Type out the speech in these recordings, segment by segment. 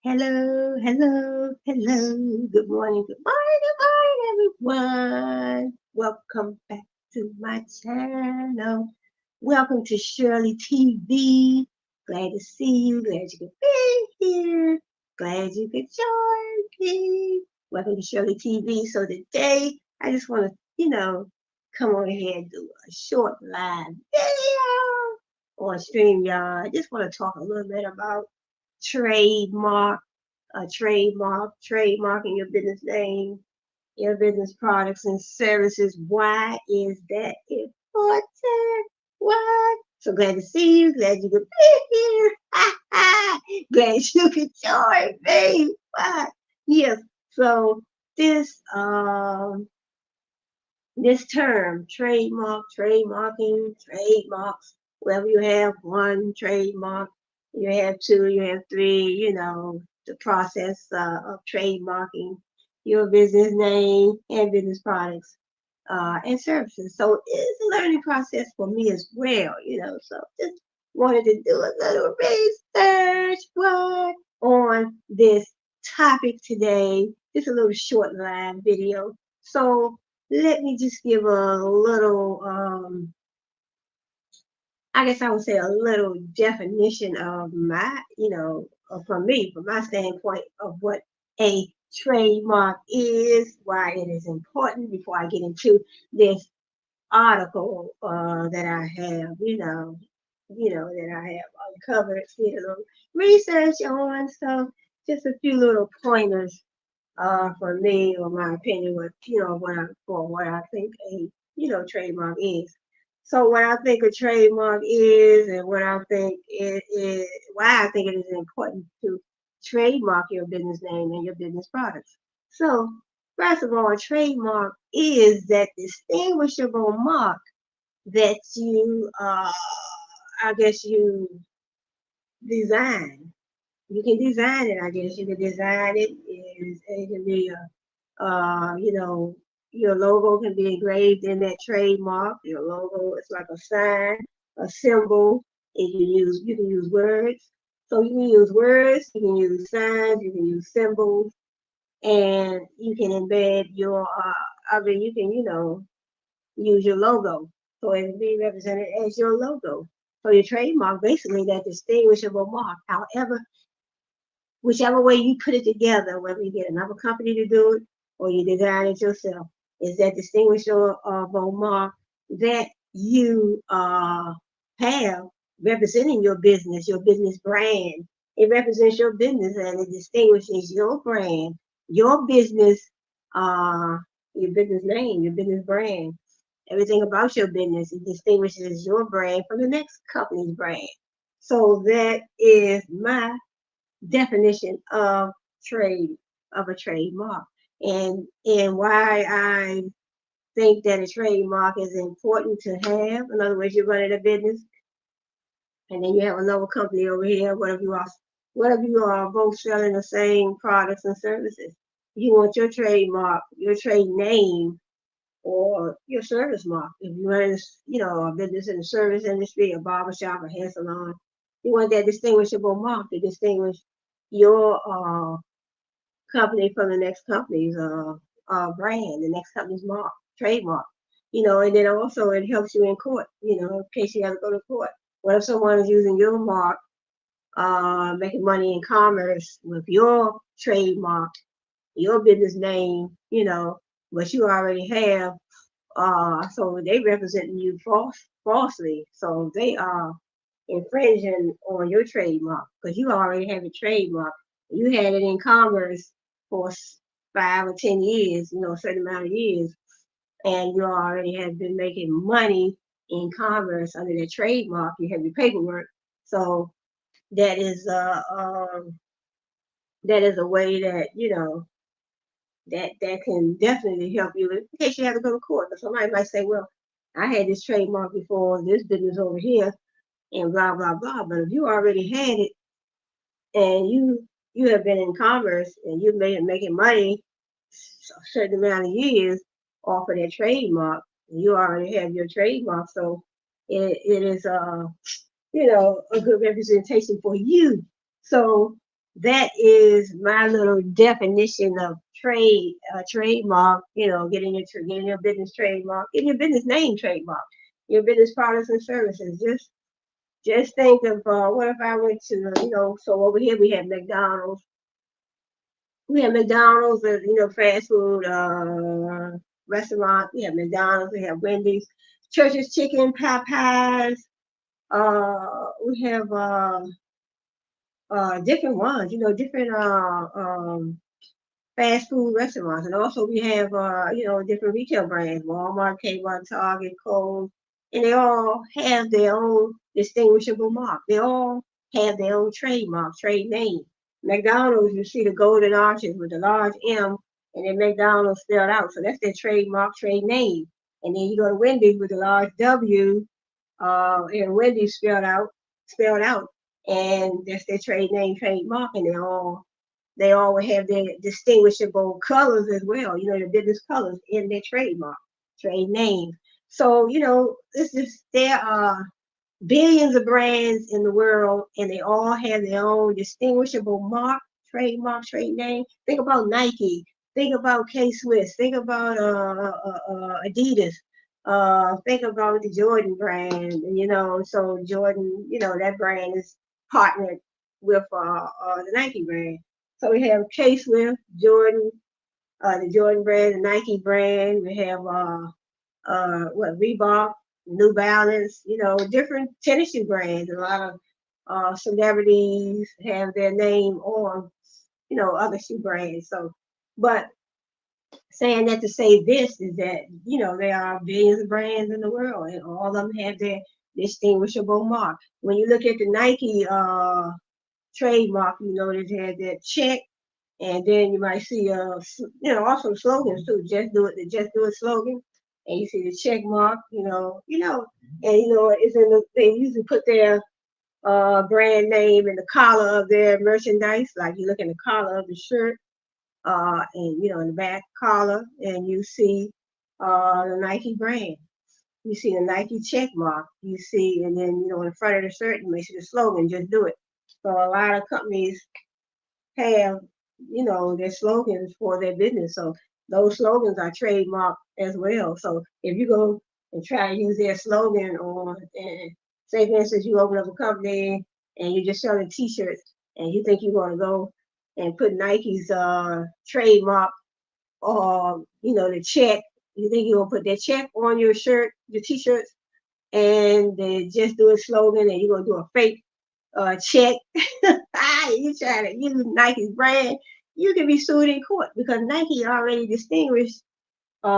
Hello, hello, hello. Good morning, good morning, good morning, everyone. Welcome back to my channel. Welcome to Shirley TV. Glad to see you. Glad you could be here. Glad you could join me. Welcome to Shirley TV. So today, I just want to, come on here and do a short live video on StreamYard. I just want to talk a little bit about trademark, trademarking your business name, your business products and services. Why is that important? Why? So glad to see you. Glad you could be here. Glad you could join me. Why? Yes. So this this term, trademarks, whether you have one trademark, you have two, you have three, the process of trademarking your business name and business products and services. So it's a learning process for me as well, so just wanted to do a little research on this topic today. Just a little short live video. So let me just give a little, I guess I would say a little definition of my, from me, from my standpoint of what a trademark is, why it is important before I get into this article that I have, that I have uncovered, did a little research on. So just a few little pointers for me or my opinion with what I think a trademark is. So what I think a trademark is and what I think it is, why I think it is important to trademark your business name and your business products. So first of all, a trademark is that distinguishable mark that you I guess you design. You can design it, I guess. You can design it. It can be your logo can be engraved in that trademark. Your logo is like a sign, a symbol. You can use words. So you can use words, you can use signs, you can use symbols, and you can embed your you can, use your logo. So it will be represented as your logo. So your trademark, basically that distinguishable mark. However, whichever way you put it together, whether you get another company to do it or you design it yourself, is that distinguishable mark that you have representing your business brand. It represents your business and it distinguishes your brand, your business, uh, your business name, your business brand. Everything about your business, it distinguishes your brand from the next company's brand. So that is my definition of trade of a trademark, and why I think that a trademark is important to have. In other words, you're running a business and then you have another company over here. What if you are both selling the same products and services? You want your trademark, your trade name, or your service mark. If you run, a business in the service industry, a barber shop, a hair salon, you want that distinguishable mark to distinguish your company from the next company's brand, the next company's mark, trademark. And then also it helps you in court, in case you have to go to court. What if someone is using your mark, making money in commerce with your trademark, your business name, but you already have, so they representing you falsely. So they are infringing on your trademark because you already have a trademark. You had it in commerce for 5 or 10 years, a certain amount of years, and you already have been making money in commerce under that trademark. You have your paperwork, so that is a way that that can definitely help you in case you have to go to court. But somebody might say, well, I had this trademark before this business over here and blah blah blah. But if you already had it and you have been in commerce and you've been making money a certain amount of years off of that trademark, and you already have your trademark, so it is a good representation for you. So that is my little definition of trademark. Getting your business trademark, getting your business name trademark, your business products and services. Just think of what if I went to so over here we have McDonald's. We have McDonald's, fast food restaurant. We have McDonald's. We have Wendy's, Church's Chicken, Popeyes. We have different ones. Different fast food restaurants, and also we have different retail brands: Walmart, Kmart, Target, Kohl's, and they all have their own distinguishable mark. They all have their own trademark, trade name. McDonald's, you see the golden arches with the large M, and then McDonald's spelled out, so that's their trademark, trade name. And then you go to Wendy's with the large W, and Wendy's spelled out, and that's their trade name, trademark, and they all will have their distinguishable colors as well, the business colors in their trademark, trade names. So, there are billions of brands in the world, and they all have their own distinguishable mark, trade name. Think about Nike. Think about K-Swiss. Think about Adidas. Think about the Jordan brand. So Jordan, that brand is partnered with the Nike brand. So we have K-Swift, Jordan, the Jordan brand, the Nike brand. We have Reebok, New Balance, different tennis shoe brands. A lot of celebrities have their name on, other shoe brands. So, but saying that to say this is that, there are billions of brands in the world, and all of them have their distinguishable mark. When you look at the Nike trademark, they had that check, and then you might see also slogans too. Just do it, the just do it slogan, and you see the check mark. And it's they usually put their brand name in the collar of their merchandise. Like you look in the collar of the shirt, and in the back collar, and you see the Nike brand. You see the Nike check mark. You see, and then in the front of the shirt, you may see the slogan, "Just do it." So a lot of companies have, their slogans for their business. So those slogans are trademarked as well. So if you go and try to use their slogan on, and say for instance, you open up a company and you're just selling T-shirts, and you think you're going to go and put Nike's trademark or the check, you think you're going to put that check on your shirt, your T-shirts, and they just do a slogan, and you're going to do a fake check. You try to use Nike's brand, you can be sued in court because Nike already distinguished. They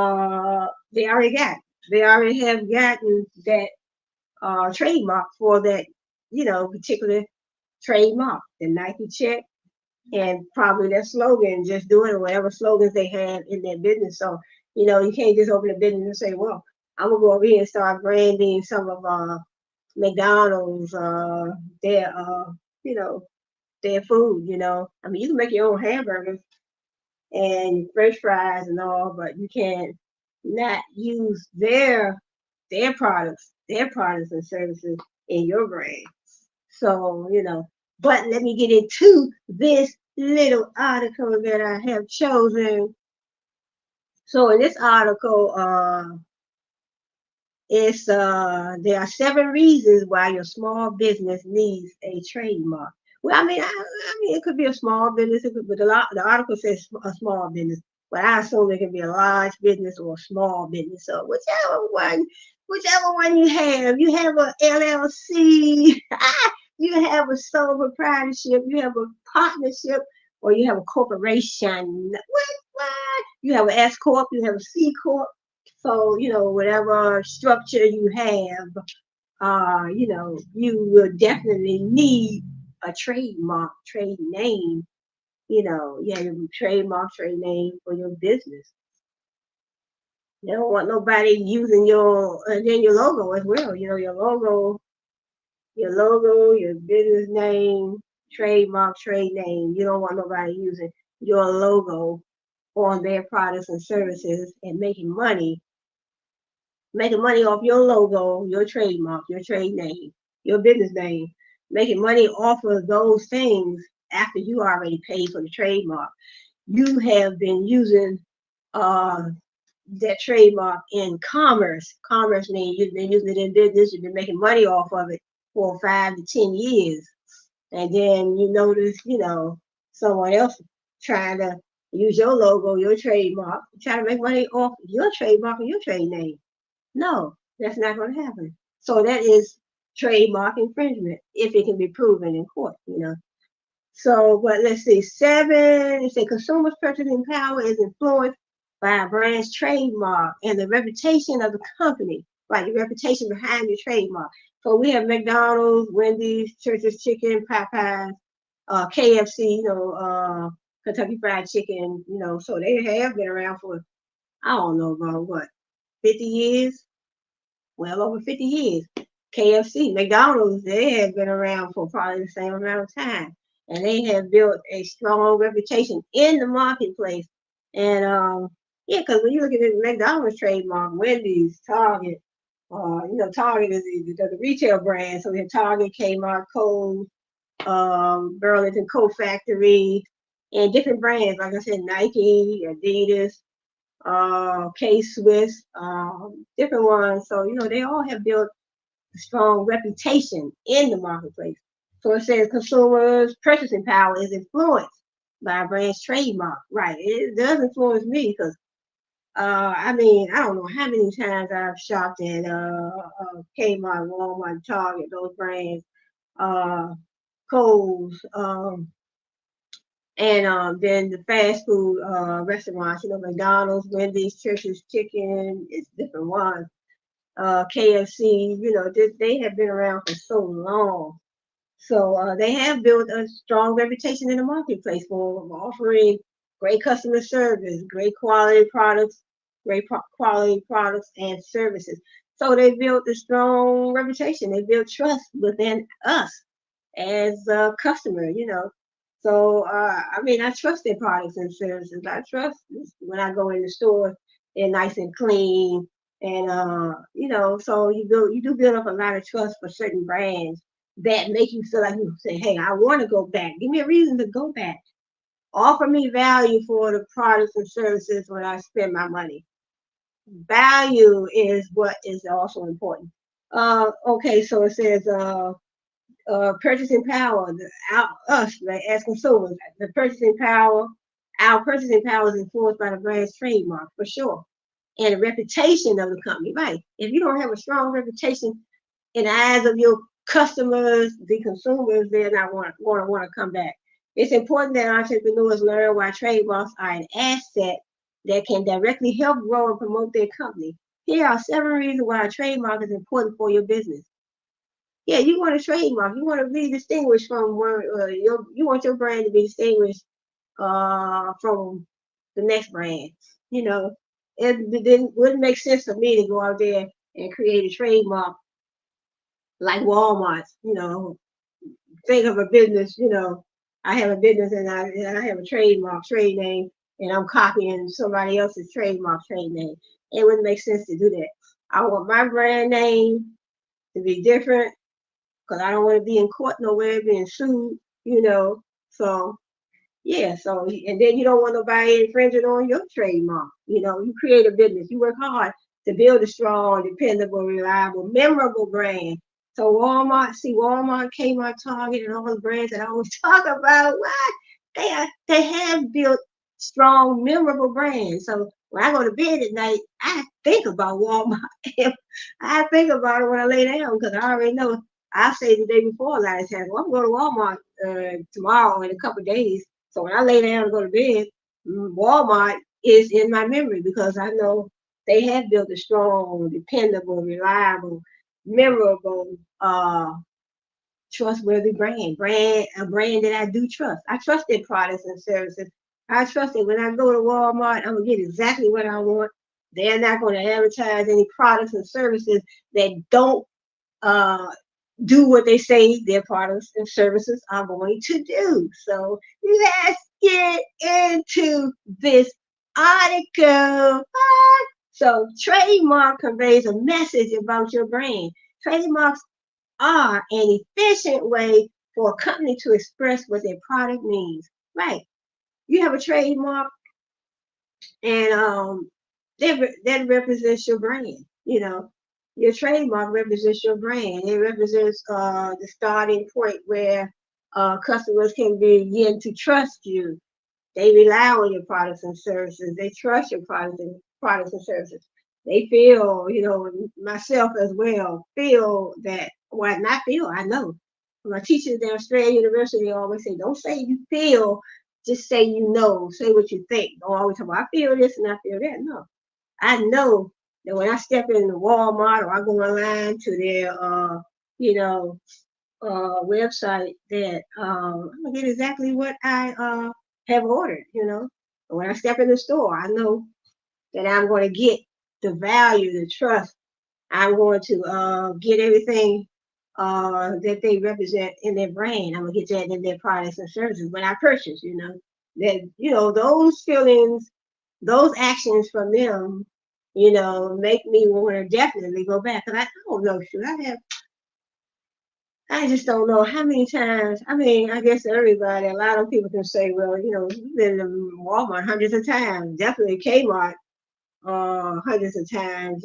already have gotten that trademark for that particular trademark, the Nike check, and probably their slogan, just do it, or whatever slogans they have in their business. So you can't just open a business and say, well, I'm gonna go over here and start branding some of McDonald's, their their food. I mean, you can make your own hamburgers and French fries and all, but you can't not use their products and services in your brand. So but let me get into this little article that I have chosen. So in this article, there are 7 reasons why your small business needs a trademark. Well, I mean, it could be a small business, but the article says a small business, but I assume it can be a large business or a small business. So whichever one you have a LLC, you have a sole proprietorship, you have a partnership, or you have a corporation. What? You have an S corp, you have a C corp. So, whatever structure you have, you will definitely need a trademark, trade name. You have a trademark, trade name for your business. You don't want nobody using then your logo as well. Your business name, trademark, trade name. You don't want nobody using your logo on their products and services and making money off your logo, your trademark, your trade name, your business name, making money off of those things after you already paid for the trademark, you have been using uh, that trademark in commerce. Commerce means you've been using it in business, you've been making money off of it for 5 to 10 years. And then you notice, someone else trying to use your logo, your trademark, trying to make money off your trademark and your trade name. No, that's not going to happen. So that is trademark infringement if it can be proven in court. So, but let's see, 7, it says consumers' purchasing power is influenced by a brand's trademark and the reputation of the company, right? The reputation behind your trademark. So we have McDonald's, Wendy's, Church's Chicken, Popeyes, KFC, Kentucky Fried Chicken, so they have been around for, I don't know, about what, 50 years? Well over 50 years. KFC, McDonald's, they have been around for probably the same amount of time. And they have built a strong reputation in the marketplace. And yeah, because when you look at the McDonald's trademark, Wendy's, Target, Target is the retail brand. So we have Target, Kmart, Kohl's, Burlington Coat Factory, and different brands, like I said, Nike, Adidas, K-Swiss, different ones. So, they all have built a strong reputation in the marketplace. So it says consumers' purchasing power is influenced by a brand's trademark. Right. It does influence me because, I don't know how many times I've shopped at Kmart, Walmart, Target, those brands, Kohl's, and then the fast food restaurants, McDonald's, Wendy's, Church's Chicken, it's different ones. KFC, they have been around for so long. So they have built a strong reputation in the marketplace for offering great customer service, great quality products, quality products and services. So they built a strong reputation. They built trust within us as a customer. So, I trust their products and services. I trust when I go in the store, they're nice and clean. And, so you do build up a lot of trust for certain brands that make you feel like you say, hey, I want to go back. Give me a reason to go back. Offer me value for the products and services when I spend my money. Value is what is also important. Okay, so it says, purchasing power, us, like, as consumers, our purchasing power is influenced by the brand's trademark, for sure, and the reputation of the company, right? If you don't have a strong reputation in the eyes of your customers, the consumers, they're not want to come back. It's important that entrepreneurs learn why trademarks are an asset that can directly help grow and promote their company. Here are 7 reasons why a trademark is important for your business. Yeah, you want a trademark. You want to be distinguished from where you want your brand to be distinguished from the next brand. It wouldn't make sense for me to go out there and create a trademark like Walmart. Think of a business. I have a business and I have a trademark, trade name, and I'm copying somebody else's trademark, trade name. It wouldn't make sense to do that. I want my brand name to be different, because I don't want to be in court nowhere being sued, So, yeah, and then you don't want nobody infringing on your trademark. You create a business, you work hard to build a strong, dependable, reliable, memorable brand. So Walmart, Kmart, Target, and all those brands that I always talk about, what? They have built strong, memorable brands. So when I go to bed at night, I think about Walmart. I think about it when I lay down because I already know. I say the day before a lot of times, well, I'm going to Walmart tomorrow in a couple of days. So when I lay down and go to bed, Walmart is in my memory because I know they have built a strong, dependable, reliable, memorable, trustworthy brand, a brand that I do trust. I trust their products and services. I trust that when I go to Walmart, I'm going to get exactly what I want. They're not going to advertise any products and services that don't do what they say their products and services are going to do. So let's get into this article. So trademark conveys a message about your brand. Trademarks are an efficient way for a company to express what their product means. Right. You have a trademark, and that represents your brand. Your trademark represents your brand. It represents the starting point where customers can begin to trust you. They rely on your products and services. They trust your products and services. They feel, myself as well, feel that, well, not feel, I know. My teachers at Australia University always say, don't say you feel, just say you know. Say what you think. Don't always talk about, I feel this and I feel that. No. I know that when I step into Walmart or I go online to their, you know, website, that I'm gonna get exactly what I have ordered. When I step in the store, I know that I'm going to get the value, the trust. I'm going to get everything that they represent in their brand. I'm gonna get that in their products and services when I purchase. That those feelings, those actions from them, make me want to definitely go back. And I don't know, should I have? I just don't know how many times. I mean, I guess everybody, a lot of people can say, well, you've been to Walmart hundreds of times, definitely Kmart hundreds of times,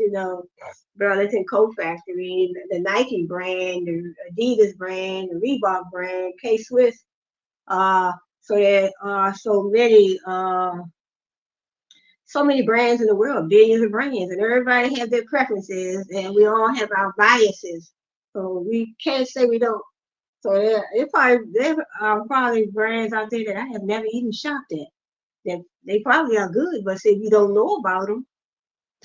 Burlington Coat Factory, the Nike brand, the Adidas brand, the Reebok brand, K-Swiss. So there are so many brands in the world, billions of brands, and everybody has their preferences, and we all have our biases. So we can't say we don't. So there are probably brands out there that I have never even shopped at. That they probably are good, but see, if you don't know about them,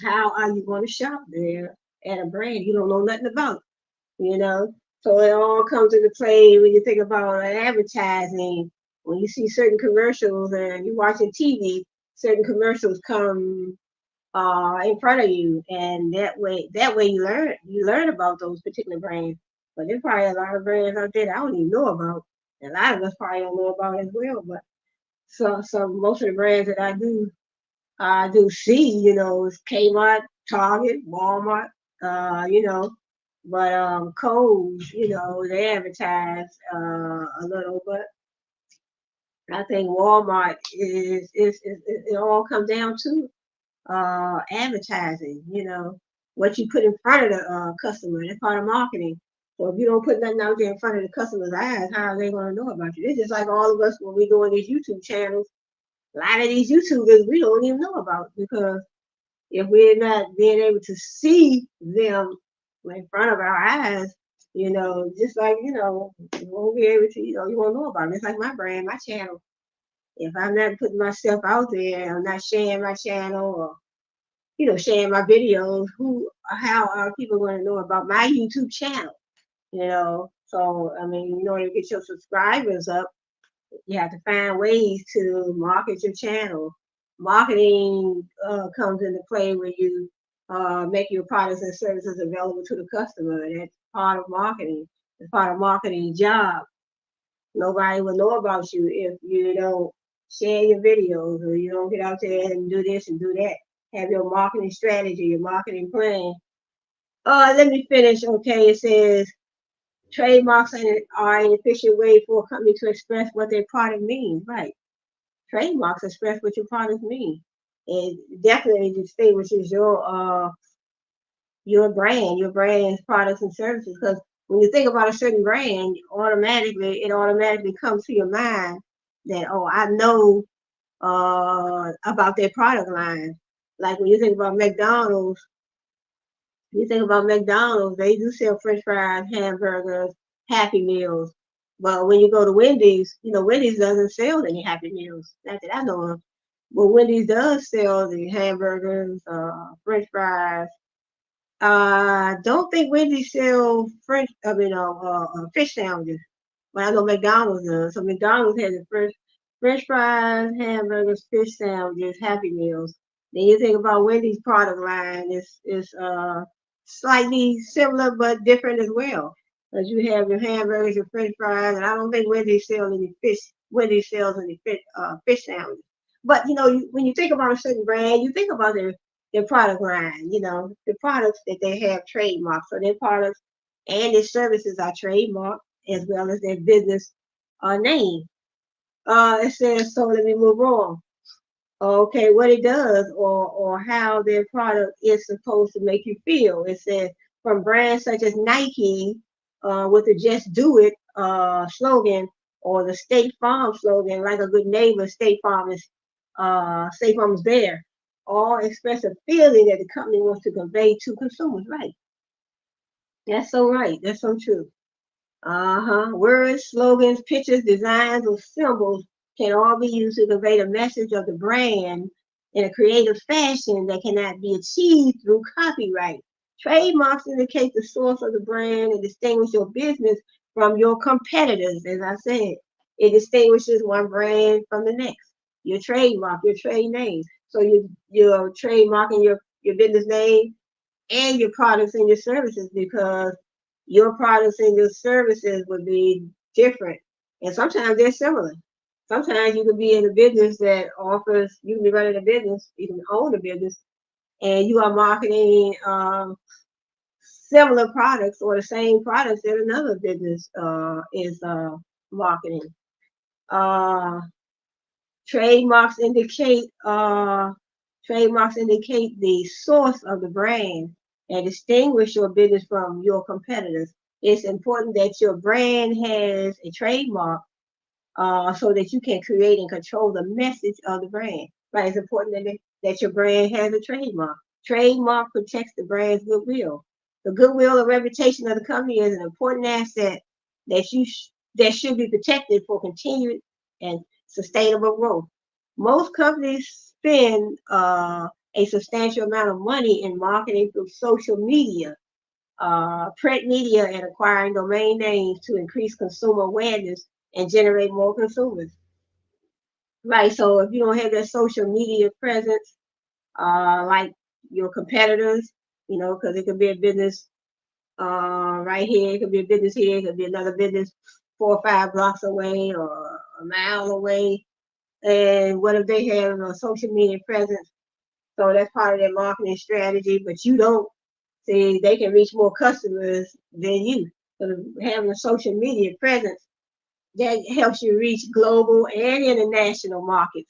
how are you going to shop there at a brand you don't know nothing about? You know, so it all comes into play when you think about advertising. When you see certain commercials and you're watching TV, certain commercials come in front of you, and that way you learn about those particular brands. But there's probably a lot of brands out there that I don't even know about. And a lot of us probably don't know about as well. But so most of the brands that I do see, is Kmart, Target, Walmart, but Kohl's, they advertise a little, but I think Walmart is it all comes down to advertising, what you put in front of the customer. That's part of marketing. So if you don't put nothing out there in front of the customer's eyes, how are they going to know about you? It's just like all of us when we go on these YouTube channels. A lot of these YouTubers we don't even know about, because if we're not being able to see them in front of our eyes, just like, you won't be able to, you won't know about it. It's like my brand, my channel. If I'm not putting myself out there, I'm not sharing my channel, or sharing my videos, how are people going to know about my YouTube channel? So I mean, in order to get your subscribers up, you have to find ways to market your channel. Marketing comes into play when you make your products and services available to the customer. That's part of marketing. It's part of marketing job. Nobody will know about you if you don't share your videos, or you don't get out there and do this and do that. Have your marketing strategy, your marketing plan. Let me finish. Okay, it says trademarks are an efficient way for a company to express what their product means. Right. Trademarks express what your product means. It definitely distinguishes your brand's products and services. Because when you think about a certain brand, it automatically comes to your mind that, oh, I know about their product line. Like when you think about McDonald's, they do sell French fries, hamburgers, Happy Meals. But when you go to Wendy's, Wendy's doesn't sell any Happy Meals. Not that I know of. But Wendy's does sell the hamburgers, French fries. I don't think Wendy's sell fish sandwiches. But I know McDonald's does. So McDonald's has the French fries, hamburgers, fish sandwiches, Happy Meals. Then you think about Wendy's product line is slightly similar but different as well. Because you have your hamburgers, your French fries, and I don't think Wendy's sells any fish. Wendy's sells any fish sandwiches. But when you think about a certain brand, you think about their product line. The products that they have trademarked. So their products and their services are trademarked. as well as their business name. It says, so let me move on. Okay, what it does or how their product is supposed to make you feel. It says from brands such as Nike with the Just Do It slogan or the State Farm slogan, like a good neighbor, State Farm is there. All express a feeling that the company wants to convey to consumers. Right. That's so right. That's so true. Words, slogans, pictures, designs, or symbols can all be used to convey the message of the brand in a creative fashion that cannot be achieved through copyright. Trademarks indicate the source of the brand and distinguish your business from your competitors. As I said, it distinguishes one brand from the next. Your trademark, your trade name. So you're trademarking your business name and your products and your services because your products and your services would be different. And sometimes they're similar. Sometimes you could be in a business that offers, you can be running a business, you can own a business, and you are marketing similar products or the same products that another business is marketing. Uh, Trademarks indicate the source of the brand and distinguish your business from your competitors. It's important that your brand has a trademark so that you can create and control the message of the brand. Right? It's important that your brand has a trademark. Trademark protects the brand's goodwill. The goodwill and reputation of the company is an important asset that should be protected for continued and sustainable growth. Most companies spend a substantial amount of money in marketing through social media, print media, and acquiring domain names to increase consumer awareness and generate more consumers. Right. So if you don't have that social media presence, like your competitors, because it could be a business right here, it could be a business here, it could be another business 4 or 5 blocks away or a mile away. And what if they have a social media presence? So that's part of their marketing strategy, but you don't see they can reach more customers than you. So having a social media presence that helps you reach global and international markets.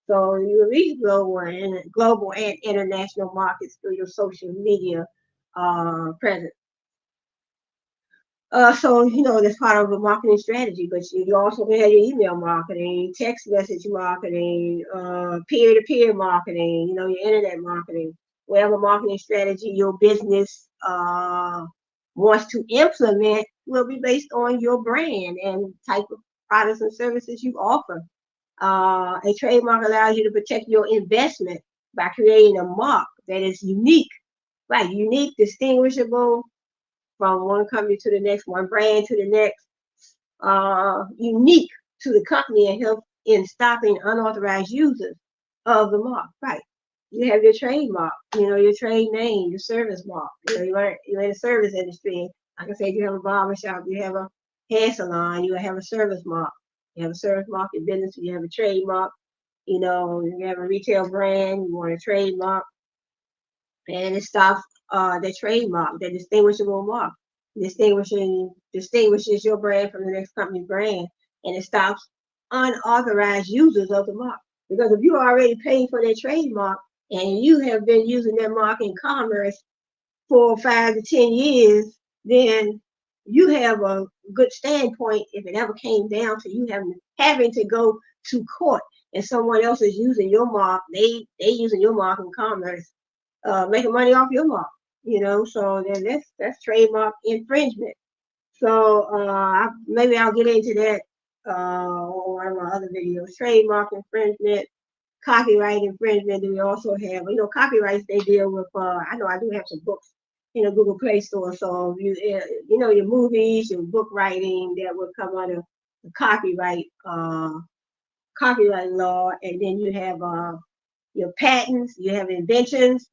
So you reach global and international markets through your social media presence. So that's part of a marketing strategy, but you also can have your email marketing, text message marketing, peer-to-peer marketing, your internet marketing, whatever marketing strategy your business wants to implement will be based on your brand and type of products and services you offer. A trademark allows you to protect your investment by creating a mark that is unique, right? Unique, distinguishable, from one company to the next, one brand to the next, unique to the company and help in stopping unauthorized users of the mark. Right. You have your trademark, your trade name, your service mark. You're in the service industry. Like I said, you have a barber shop, you have a hair salon, you have a service mark. You have a service mark in business, you have a trademark. You have a retail brand, you want a trademark and it stops the trademark, the distinguishable mark. Distinguishes your brand from the next company's brand, and it stops unauthorized users of the mark. Because if you already paid for that trademark and you have been using that mark in commerce for 5 to 10 years, then you have a good standpoint if it ever came down to you having to go to court and someone else is using your mark, they using your mark in commerce, making money off your mark, so then that's trademark infringement. So maybe I'll get into that on one of my other videos. Trademark infringement, copyright infringement. And we also have, copyrights, they deal with, I know I do have some books in the Google Play Store. So, your movies, your book writing, that would come under the copyright law. And then you have your patents, you have inventions.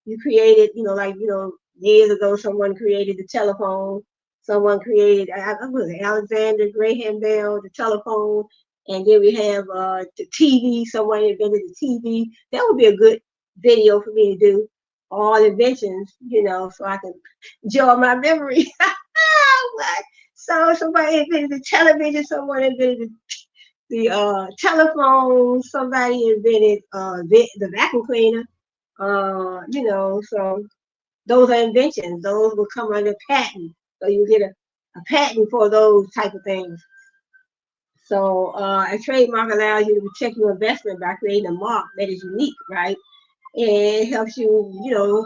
You created, years ago, someone created the telephone. Someone created, was it Alexander Graham Bell, the telephone. And then we have the TV. Someone invented the TV. That would be a good video for me to do. All inventions, so I can jog my memory. So somebody invented the television, someone invented the telephone, somebody invented the vacuum cleaner. So those are inventions. Those will come under patent. So you get a patent for those type of things. So a trademark allows you to protect your investment by creating a mark that is unique, right? And it helps you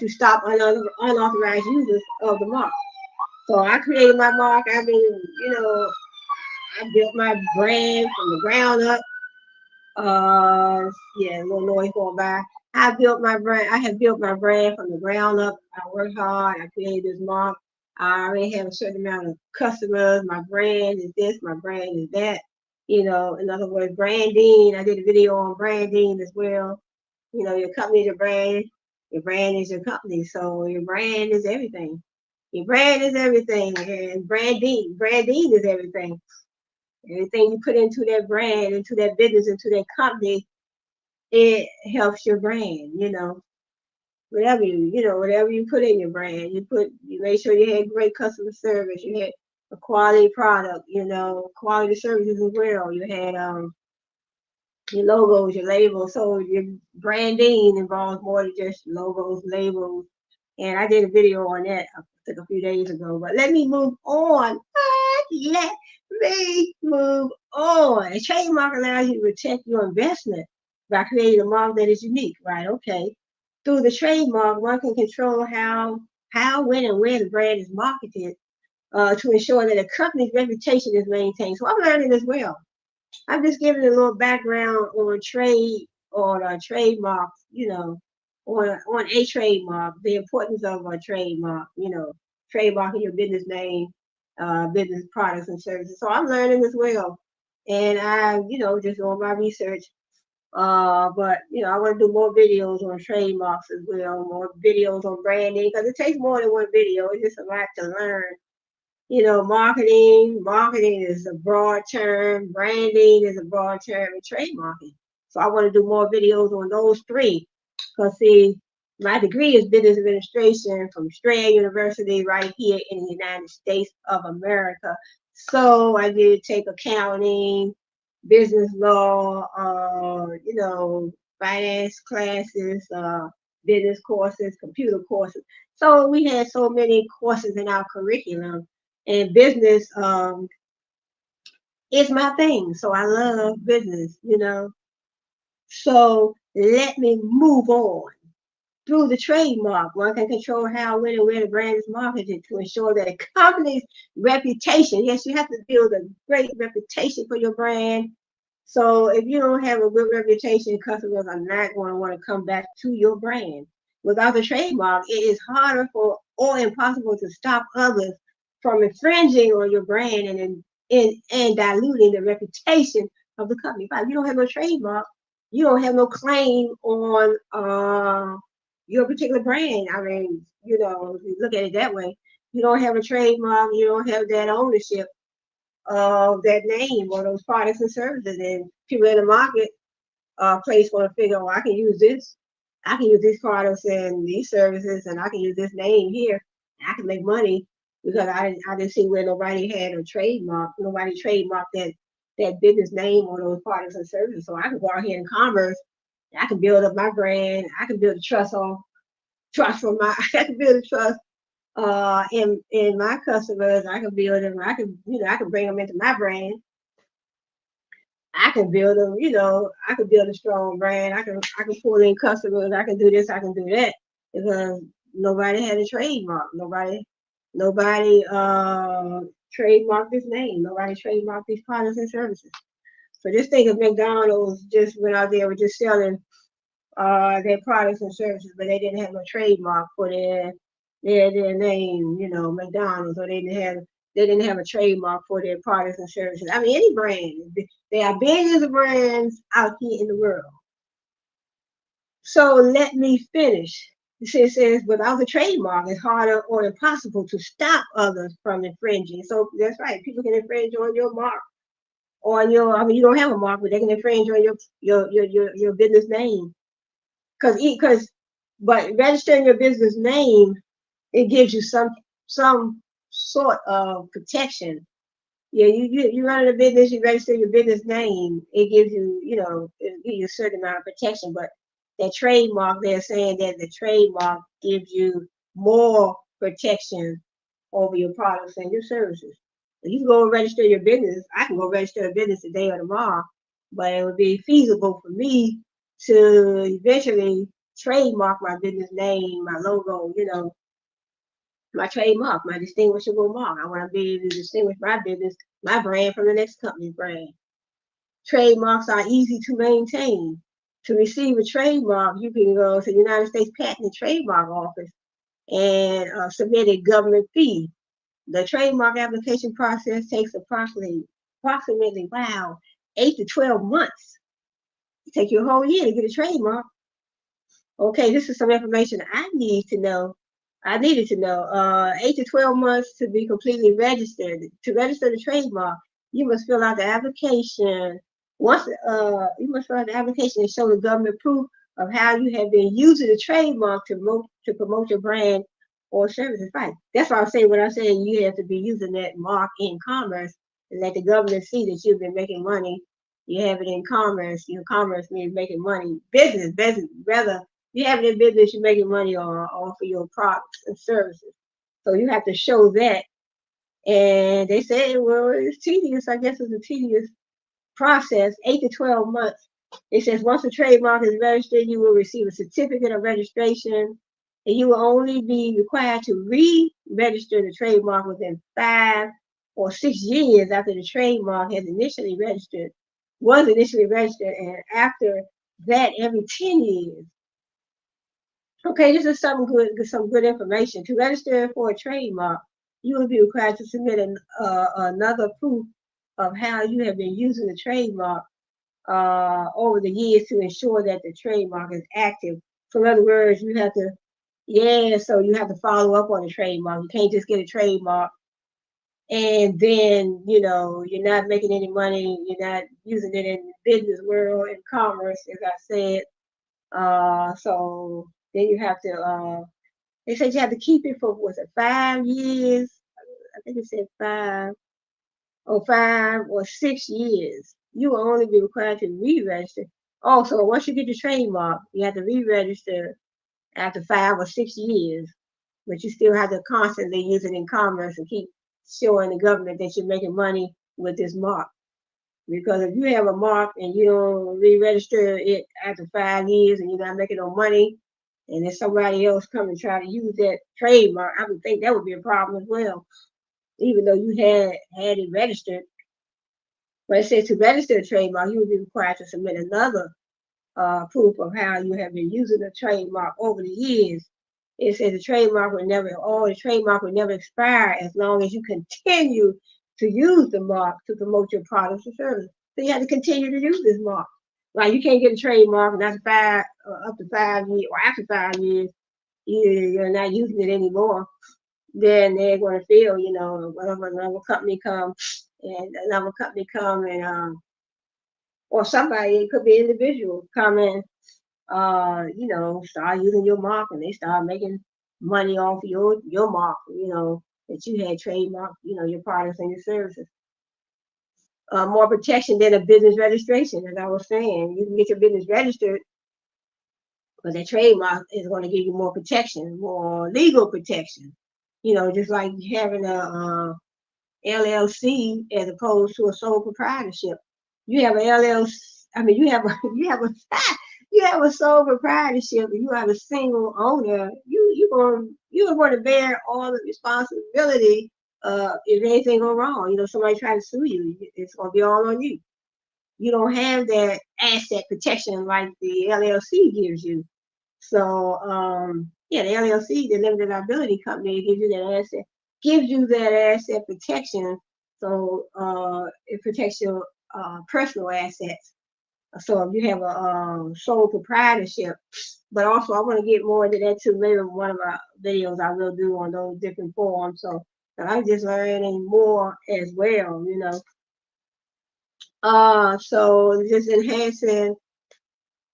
stop unauthorized users of the mark. So I created my mark. I built my brand from the ground up. Yeah, a little noise going by. I have built my brand from the ground up. I worked hard. I created this mark. I already have a certain amount of customers. My brand is this. My brand is that. In other words, branding. I did a video on branding as well. Your company is your brand. Your brand is your company. So your brand is everything. Your brand is everything. And branding is everything. Everything you put into that brand, into that business, into that company, it helps your brand. Whatever you put in your brand, you make sure you had great customer service, you had a quality product, quality services as well. You had your logos, your labels. So your branding involves more than just logos, labels. And I did a video on that I think a few days ago. But let me move on. Let me move on. A trademark allows you to protect your investment by creating a mark that is unique, right? Okay. Through the trademark, one can control when, and where the brand is marketed to ensure that a company's reputation is maintained. So I'm learning as well. I'm just giving a little background on trademarks, on a trademark, the importance of a trademark, trademarking your business name, business products and services. So I'm learning as well. And I, just doing my research. But I want to do more videos on trademarks as well, more videos on branding, because it takes more than one video. It's just a lot to learn. Marketing is a broad term, branding is a broad term, and trademarking. So I want to do more videos on those three. Because see, my degree is business administration from Strayer University right here in the United States of America. So I did take accounting, business law, finance classes, business courses, computer courses. So we had so many courses in our curriculum, and business is my thing. So I love business. So let me move on. Through the trademark, one can control how, when, and where the brand is marketed to ensure that a company's reputation, yes, you have to build a great reputation for your brand. So if you don't have a good reputation, customers are not going to want to come back to your brand. Without the trademark, it is harder or impossible to stop others from infringing on your brand and diluting the reputation of the company. If you don't have no trademark, you don't have no claim on your particular brand. I mean, if you look at it that way, you don't have a trademark, you don't have that ownership of that name or those products and services. And people in the market place want to figure, oh, I can use this. I can use these products and these services, and I can use this name here. I can make money because I didn't see where nobody had a trademark. Nobody trademarked that business name or those products and services. So I can go out here in commerce. I can build up my brand. I can build a trust for my. I can build a trust in my customers. I can build them. I can bring them into my brand. I can build them. I can build a strong brand. I can pull in customers. I can do this. I can do that because nobody had a trademark. Nobody trademarked this name. Nobody trademarked these products and services. So just think if McDonald's just went out there with just selling their products and services, but they didn't have no trademark for their name, McDonald's, or they didn't have a trademark for their products and services. I mean, any brand. There are billions of brands out here in the world. So let me finish. It says, without the trademark, it's harder or impossible to stop others from infringing. So that's right. People can infringe on your mark, you don't have a mark, but they can infringe on your business name. But registering your business name, it gives you some sort of protection. Yeah, you run a business, you register your business name, it gives you, it gives you a certain amount of protection. But that trademark, they're saying that the trademark gives you more protection over your products and your services. So you can go and register your business. I can go register a business today or tomorrow, but it would be feasible for me to eventually trademark my business name, my logo, my trademark, my distinguishable mark. I want to be able to distinguish my business, my brand from the next company's brand. Trademarks are easy to maintain. To receive a trademark, you can go to the United States Patent and Trademark Office and submit a government fee. The trademark application process takes approximately, wow, 8 to 12 months. It takes you a whole year to get a trademark. Okay, this is some information I need to know. I needed to know. 8 to 12 months to be completely registered. To register the trademark, you must fill out the application. Once you must fill out the application and show the government proof of how you have been using the trademark to promote your brand or services. Right. That's why I'm saying when I'm saying you have to be using that mark in commerce and let the government see that you've been making money. You have it in commerce. Commerce means making money. Business, rather you have it in business, you're making money off of your products and services. So you have to show that. And they say, well, it's tedious. I guess it's a tedious process, 8 to 12 months. It says once the trademark is registered, you will receive a certificate of registration, and you will only be required to re-register the trademark within 5 or 6 years after the trademark was initially registered, and after that, every 10 years. Okay, this is some good information. To register for a trademark, you will be required to submit another proof of how you have been using the trademark over the years to ensure that the trademark is active. So in other words, you have to follow up on the trademark. You can't just get a trademark and then, you're not making any money. You're not using it in the business world, in commerce, as I said. So then you have to, they said you have to keep it for, was it 5 years? I think it said 5 or 6 years. You will only be required to re-register. Also, once you get the trademark, you have to re-register after 5 or 6 years, but you still have to constantly use it in commerce and keep showing the government that you're making money with this mark. Because if you have a mark and you don't re-register it after 5 years and you're not making no money, and then somebody else come and try to use that trademark, I would think that would be a problem as well, even though you had it registered. But it says to register a trademark, you would be required to submit another proof of how you have been using the trademark over the years. It says the trademark will never expire as long as you continue to use the mark to promote your products or services. So you have to continue to use this mark. Like you can't get a trademark and up to 5 years or after 5 years, you're not using it anymore. Then they're going to feel, whatever another company come and or somebody, it could be an individual come in, start using your mark and they start making money off your mark, that you had trademarked, your products and your services. More protection than a business registration, as I was saying. You can get your business registered, but that trademark is going to give you more protection, more legal protection. Just like having a LLC as opposed to a sole proprietorship. You have a LLC. I mean, you have a you have a sole proprietorship. And you have a single owner. You're going to bear all the responsibility. If anything go wrong, somebody try to sue you, it's going to be all on you. You don't have that asset protection like the LLC gives you. So, the LLC, the limited liability company, gives you that asset protection. So, it protects your personal assets. So if you have a sole proprietorship, but also I want to get more into that too later in one of our videos I will do on those different forms. So I'm just learning more as well, So just enhancing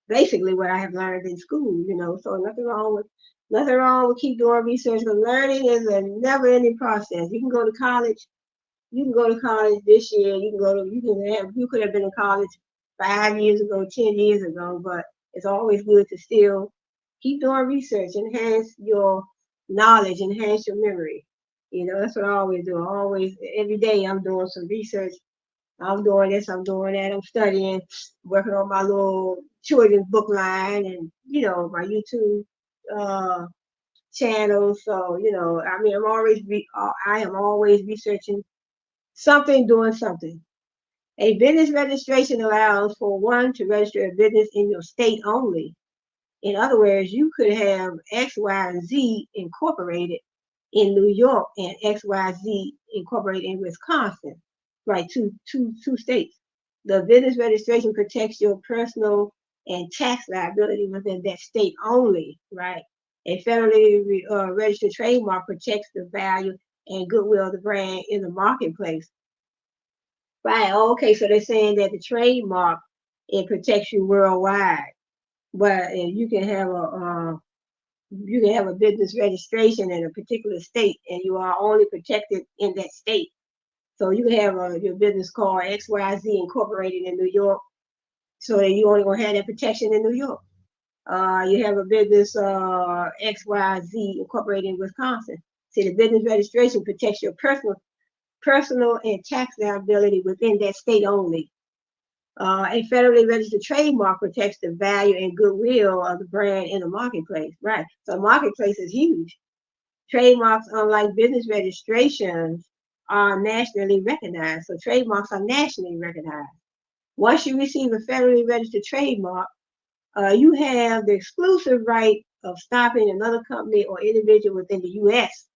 basically what I have learned in school, so nothing wrong with Nothing wrong with keep doing research because learning is a never-ending process. You can go to college. You can go to college this year. You could have been in college 5 years ago, 10 years ago, but it's always good to still keep doing research, enhance your knowledge, enhance your memory. That's what I always do. Always, every day, I'm doing some research. I'm doing this, I'm doing that, I'm studying, working on my little children's book line and, my YouTube uh, channel. So, I mean, I am always researching something, doing something. A business registration allows for one to register a business in your state only. In other words, you could have X, Y, and Z incorporated in New York and XYZ incorporated in Wisconsin, right? Two states. The business registration protects your personal and tax liability within that state only, right? A federally registered trademark protects the value and goodwill of the brand in the marketplace. Right. Okay. So they're saying that the trademark, it protects you worldwide, but you can have a business registration in a particular state, and you are only protected in that state. So you can have your business called XYZ Incorporated in New York, so that you only gonna have that protection in New York. You have a business XYZ Incorporated in Wisconsin. See, the business registration protects your personal and tax liability within that state only. A federally registered trademark protects the value and goodwill of the brand in the marketplace. Right. So marketplace is huge. Trademarks, unlike business registrations, are nationally recognized. So trademarks are nationally recognized. Once you receive a federally registered trademark, you have the exclusive right of stopping another company or individual within the U.S.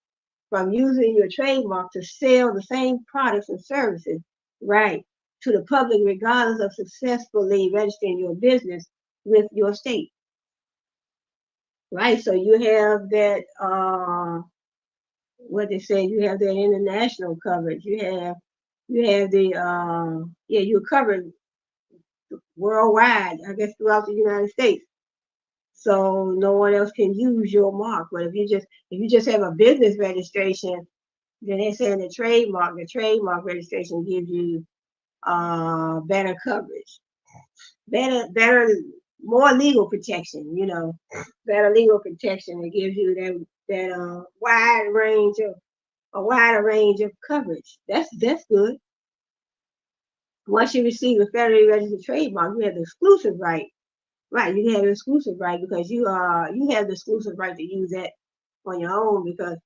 from using your trademark to sell the same products and services, right, to the public, regardless of successfully registering your business with your state. Right. So you have that what they say, you have that international coverage. You have the you're covered worldwide, I guess throughout the United States. So no one else can use your mark. But if you just have a business registration, then they're saying the trademark registration gives you better coverage, better, more legal protection. Better legal protection. It gives you that a wider range of coverage. That's good. Once you receive a federally registered trademark, you have the exclusive right. Right, you have the exclusive right because you have the exclusive right to use that on your own because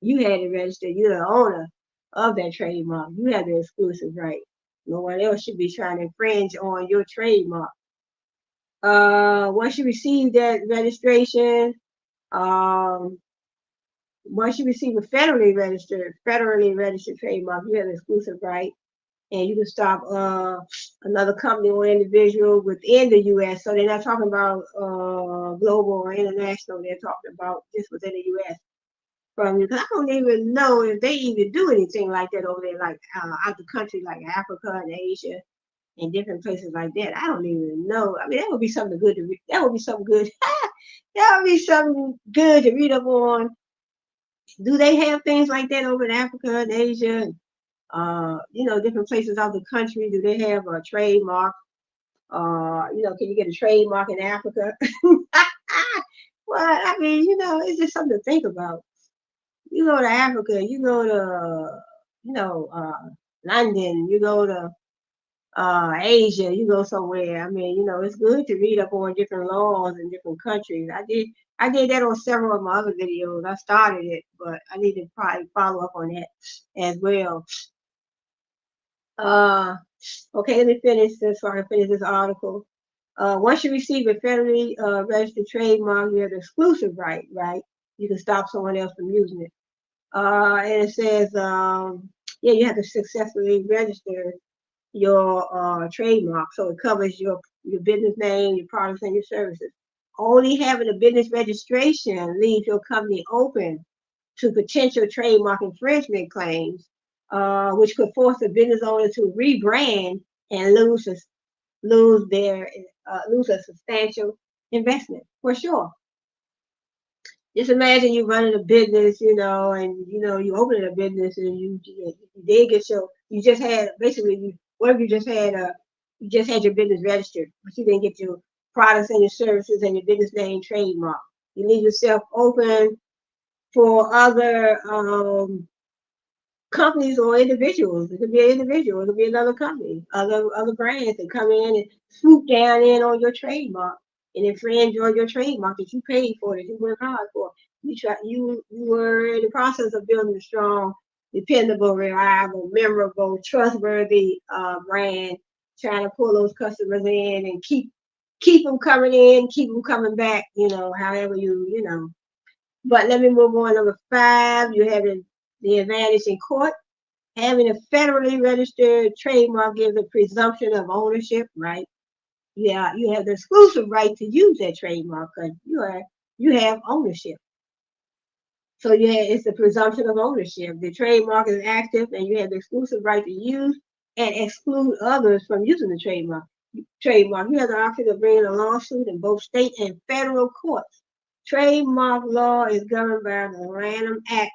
you had it registered. You're the owner of that trademark. You have the exclusive right. No one else should be trying to infringe on your trademark. Once you receive that registration, um, once you receive a federally registered trademark, you have the exclusive right, and you can stop another company or individual within the U.S. So they're not talking about global or international. They're talking about just within the U.S. from you. Because I don't even know if they even do anything like that over there, like out the country, like Africa and Asia and different places like that. I don't even know. I mean, that would be something good to read. That would be something good. That would be something good to read up on. Do they have things like that over in Africa and Asia? Different places out the country. Do they have a trademark? Can you get a trademark in Africa? Well, I mean, it's just something to think about. You go to Africa, you go to, London, you go to Asia, you go somewhere. I mean, it's good to read up on different laws in different countries. I did that on several of my other videos. I started it, but I need to probably follow up on that as well. Okay, let me finish this so I can finish this article. Once you receive a federally registered trademark, you have the exclusive right? You can stop someone else from using it. And it says, you have to successfully register your trademark. So it covers your business name, your products, and your services. Only having a business registration leaves your company open to potential trademark infringement claims, which could force a business owner to rebrand and lose a substantial investment for sure. Just imagine you running a business, and you opening a business, and you did get you just had basically what if you just had your business registered, but you didn't get your products and your services and your business name trademark. You leave yourself open for other companies or individuals. It could be an individual, it could be another company, other brands that come in and swoop down in on your trademark and infringe on your trademark that you paid for, that you worked hard for. You were in the process of building a strong, dependable, reliable, memorable, trustworthy brand, trying to pull those customers in and keep them coming in, keep them coming back, however you. But let me move on. Number 5, you have the advantage in court. Having a federally registered trademark gives a presumption of ownership, right? Yeah, you have the exclusive right to use that trademark because you have ownership. So it's the presumption of ownership. The trademark is active, and you have the exclusive right to use and exclude others from using the trademark. You have the option of bringing a lawsuit in both state and federal courts. Trademark law is governed by the Lanham Act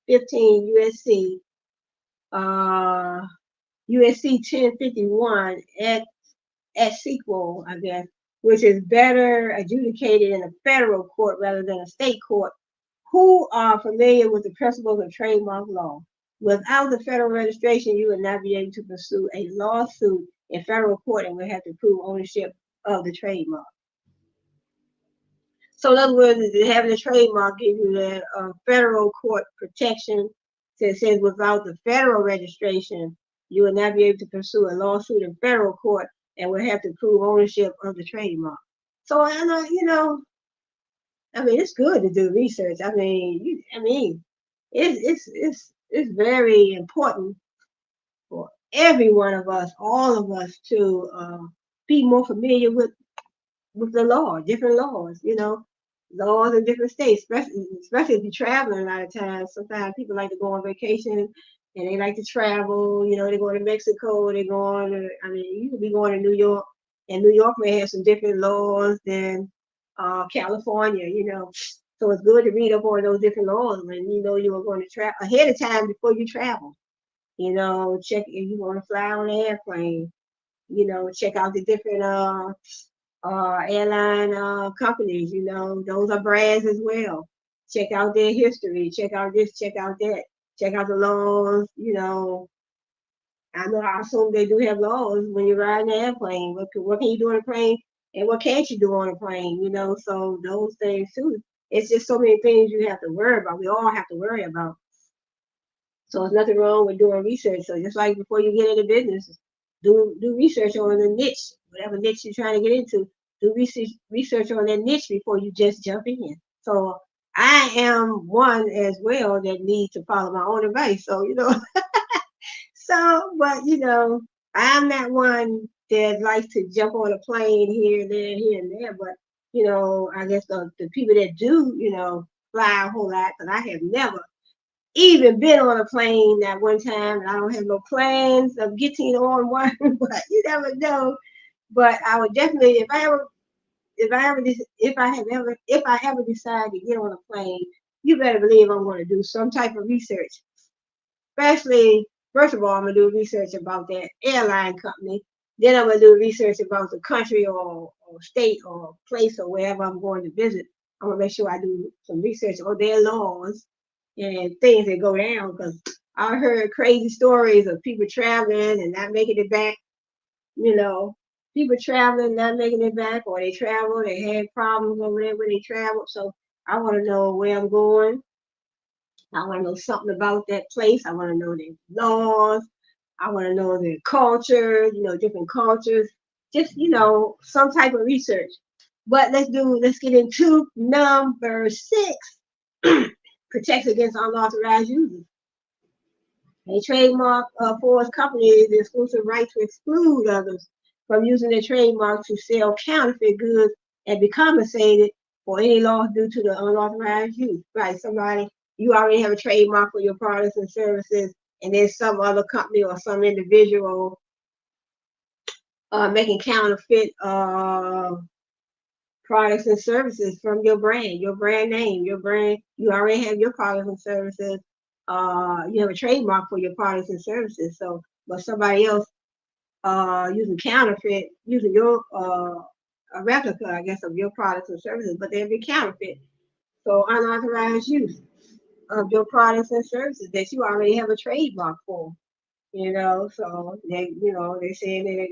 15 USC 1051 at sequel, I guess, which is better adjudicated in a federal court rather than a state court, who are familiar with the principles of trademark law. Without the federal registration, you would not be able to pursue a lawsuit in federal court and would have to prove ownership of the trademark. So in other words, having a trademark gives you that federal court protection. So it says without the federal registration, you will not be able to pursue a lawsuit in federal court and will have to prove ownership of the trademark. So it's good to do research. It's very important for every one of us, all of us, to be more familiar with the law, different laws, laws in different states, especially if you're traveling a lot of times. Sometimes people like to go on vacation and they like to travel, they go to Mexico, they go on you could be going to New York, and New York may have some different laws than California, So it's good to read up on those different laws when you know you are going to travel ahead of time before you travel. Check if you want to fly on an airplane, check out the different airline companies, those are brands as well. Check out their history, check out this, check out that, check out the laws, I assume they do have laws when you're riding an airplane. What can you do on a plane and what can't you do on a plane, so those things too. It's just so many things you have to worry about. We all have to worry about. So there's nothing wrong with doing research. So just like before you get into business, do research on the niche, whatever niche you're trying to get into. Do research on that niche before you just jump in. So I am one as well that needs to follow my own advice. So but I'm not one that likes to jump on a plane here and there, here and there. But I guess the people that do, fly a whole lot, because I have never even been on a plane at one time, and I don't have no plans of getting on one, but you never know. But I would definitely, if I ever decide to get on a plane, you better believe I'm going to do some type of research. Especially, first of all, I'm going to do research about that airline company. Then I'm going to do research about the country or state or place or wherever I'm going to visit. I'm going to make sure I do some research on their laws and things that go down, because I heard crazy stories of people traveling and not making it back. People traveling, not making it back, or they travel, they had problems over there when they traveled. So I want to know where I'm going. I want to know something about that place. I want to know their laws. I want to know their culture, different cultures. Just, some type of research. But let's get into number 6. Protects against unauthorized users. A trademark affords companies the exclusive right to exclude others from using their trademark to sell counterfeit goods and be compensated for any loss due to the unauthorized use. Right, you already have a trademark for your products and services, and there's some other company or some individual making counterfeit products and services from your brand name, your brand. You already have your products and services. You have a trademark for your products and services. So, but somebody else using counterfeit, using your a replica, I guess, of your products and services, but they'll be counterfeit. So unauthorized use of your products and services that you already have a trademark for. So they say that,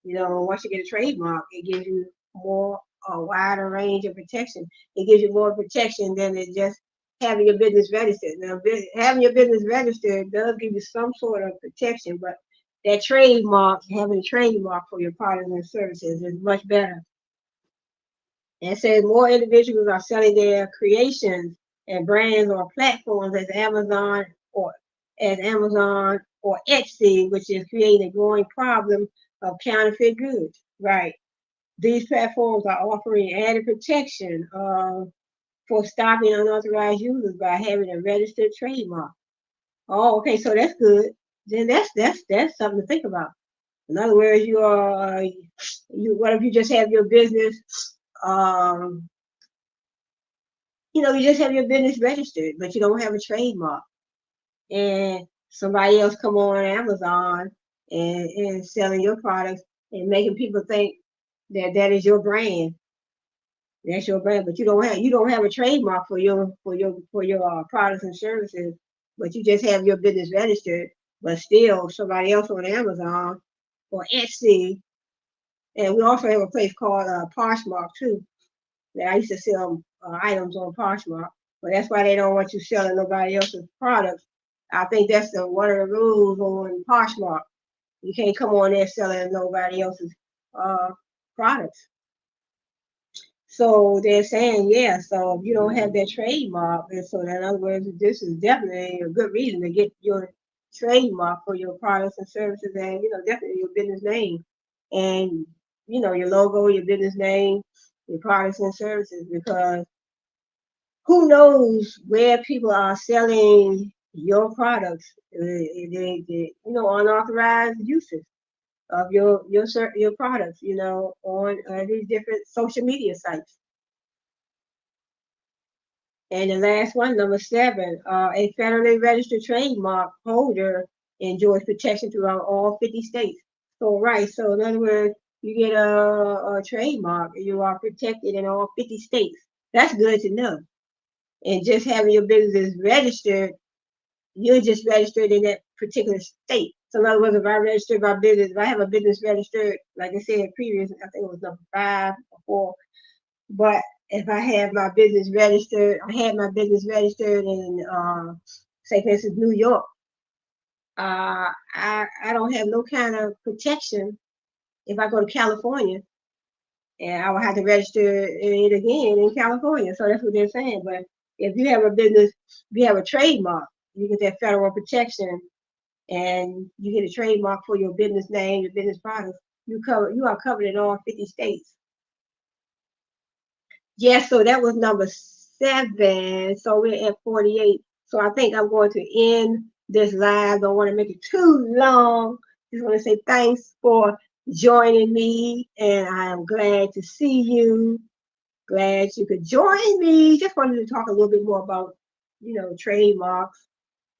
once you get a trademark, it gives you more, a wider range of protection. It gives you more protection than it just having your business registered. Now, having your business registered does give you some sort of protection, but that trademark, having a trademark for your products and services is much better. And it says more individuals are selling their creations and brands on platforms or Amazon or Etsy, which is creating a growing problem of counterfeit goods. Right. These platforms are offering added protection for stopping unauthorized users by having a registered trademark. Oh, okay, so that's good. Then that's something to think about. In other words, what if you just have your business um, you just have your business registered, but you don't have a trademark. And somebody else come on Amazon and selling your products and making people think that is your brand. That's your brand, but you don't have a trademark for your products and services, but you just have your business registered. But still, somebody else on Amazon or Etsy, and we also have a place called Poshmark too. That I used to sell items on Poshmark, but that's why they don't want you selling nobody else's products. I think that's one of the rules on Poshmark. You can't come on there selling nobody else's uh, products. So they're saying, yeah, so if you don't have that trademark, and so in other words, this is definitely a good reason to get your trademark for your products and services and, definitely your business name and, your logo, your business name, your products and services, because who knows where people are selling your products, unauthorized uses of your products, on these different social media sites. And the last one, number 7, a federally registered trademark holder enjoys protection throughout all 50 states. So, right, so in other words, you get a trademark, you are protected in all 50 states. That's good to know. And just having your business registered, you're just registered in that particular state. So in other words, if I have a business registered, like I said previous, I think it was number 5 or 4, but if I have my business registered, I had my business registered in, say for instance, New York, I don't have no kind of protection if I go to California, and I will have to register it again in California. So that's what they're saying. But if you have a business, if you have a trademark, you get that federal protection, and you get a trademark for your business name, your business products. You are covered in all 50 states. Yes, so that was number 7. So we're at 48. So I think I'm going to end this live. Don't want to make it too long. Just want to say thanks for joining me, and I am glad to see you. Glad you could join me. Just wanted to talk a little bit more about, trademarks,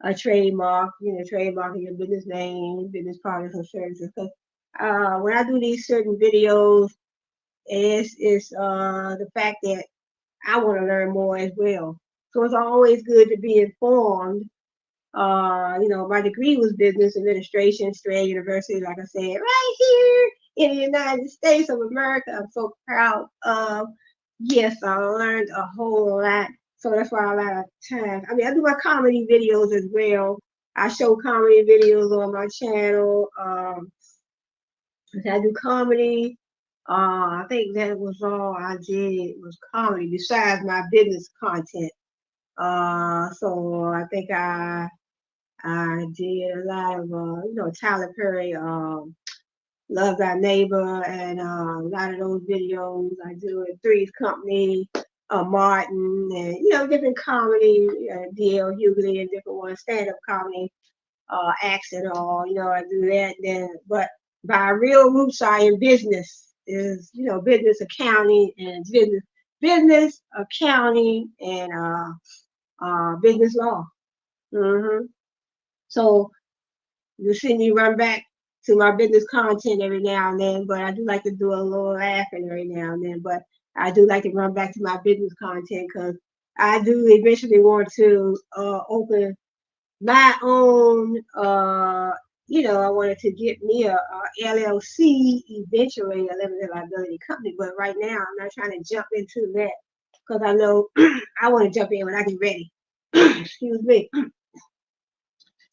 a trademark, trademarking your business name, business products and services. Because when I do these certain videos, it's the fact that I want to learn more as well. So it's always good to be informed. My degree was business administration, Strayer University, like I said, right here in the United States of America. I'm so proud of. Yes, I learned a whole lot. So that's why a lot of times, I do my comedy videos as well. I show comedy videos on my channel. I do comedy. I think that was all I did was comedy besides my business content. So I think I did a lot of Tyler Perry, Love Thy Neighbor, and a lot of those videos I do in Three's Company, Martin, and different comedy, D.L. Hughley and different ones, stand up comedy, acts and all. I do that then, but my real roots are in business. is, you know, business accounting and business accounting and business law. hmm So you see me run back to my business content every now and then, but I do like to do a little laughing every now and then. But I do like to run back to my business content because I do eventually want to open my own. I wanted to get me a LLC eventually, a limited liability company. But right now, I'm not trying to jump into that because I know I want to jump in when I get ready. Excuse me.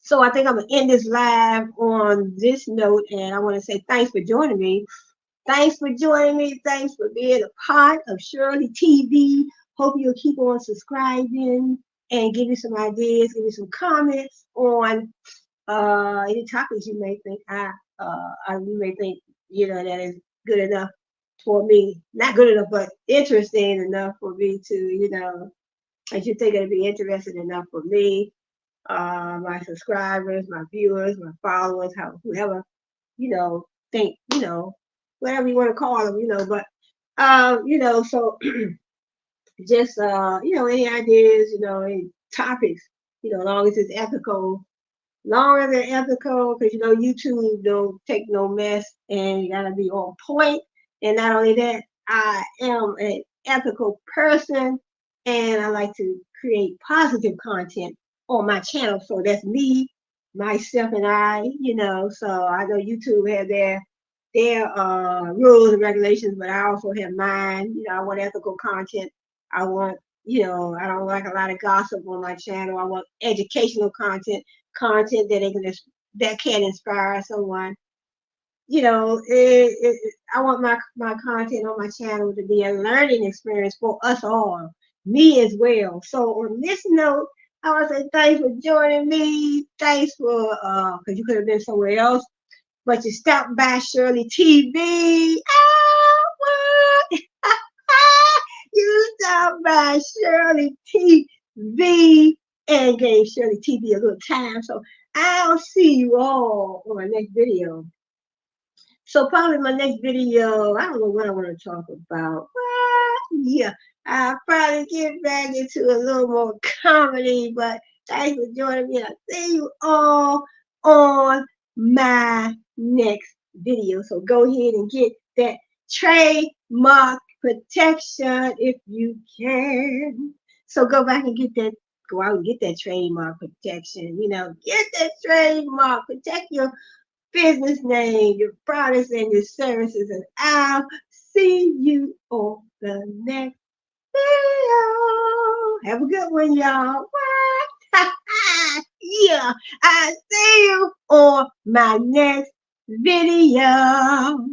So I think I'm gonna end this live on this note, and I want to say thanks for joining me. Thanks for joining me. Thanks for being a part of Shirley TV. Hope you'll keep on subscribing and give me some ideas, give me some comments on any topics you may think you may think that is good enough for me. Not good enough, but interesting enough for me to that you think it'll be interesting enough for me, my subscribers, my viewers, my followers, whoever, think, whatever you want to call them, but, so just, any ideas, any topics, as long as it's ethical, longer than ethical, because, YouTube don't take no mess and you got to be on point. And not only that, I am an ethical person and I like to create positive content on my channel. So that's me, myself, and I, so I know YouTube have their rules and regulations, but I also have mine. I want ethical content. I want, I don't like a lot of gossip on my channel. I want educational content that can inspire someone. I want my content on my channel to be a learning experience for us all, me as well. So on this note, I want to say thanks for joining me. Thanks for because you could have been somewhere else, but you stopped by Shirley TV. What? You stopped by Shirley TV and gave Shirley TV a little time. So I'll see you all on my next video. So probably my next video, I don't know what I want to talk about. Yeah, I'll probably get back into a little more comedy, but thanks for joining me. I'll see you all on my next video. So go ahead and get that trademark protection if you can. So go back and go out and get that trademark protection. Get that trademark, protect your business name, your products, and your services. And I'll see you on the next video. Have a good one, y'all. What? Yeah, I'll see you on my next video.